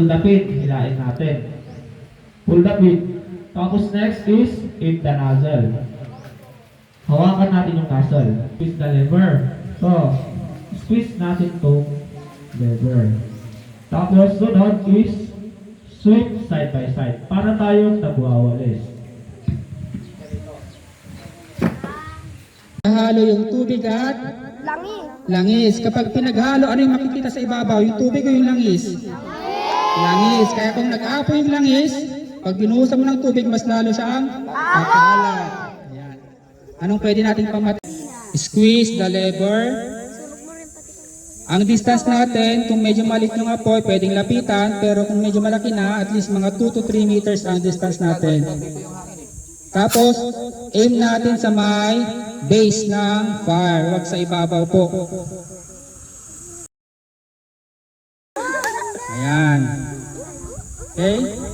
pull the pin, hilain natin. Pull the pin. Tapos next is aim the nozzle. Hawakan natin yung nozzle. Squeeze the lever. So, squeeze natin itong lever. Tapos sunod is sweep side by side para tayong nagwawalis. Halo yung tubig at langis. Kapag pinaghalo, ano yung makikita sa ibabaw? Yung tubig o yung langis? Langis. Kaya kung nag-apoy yung langis, pag binuhusan mo ng tubig, mas lalo siyang kakalat. Ayan. Anong pwede natin pamat? Squeeze the lever. Ang distance natin, kung medyo maliit yung apoy, pwedeng lapitan. Pero kung medyo malaki na, at least mga 2 to 3 meters ang distance natin. Tapos, aim natin sa may base ng fire, huwag sa ibabaw po. Ayan. Okay?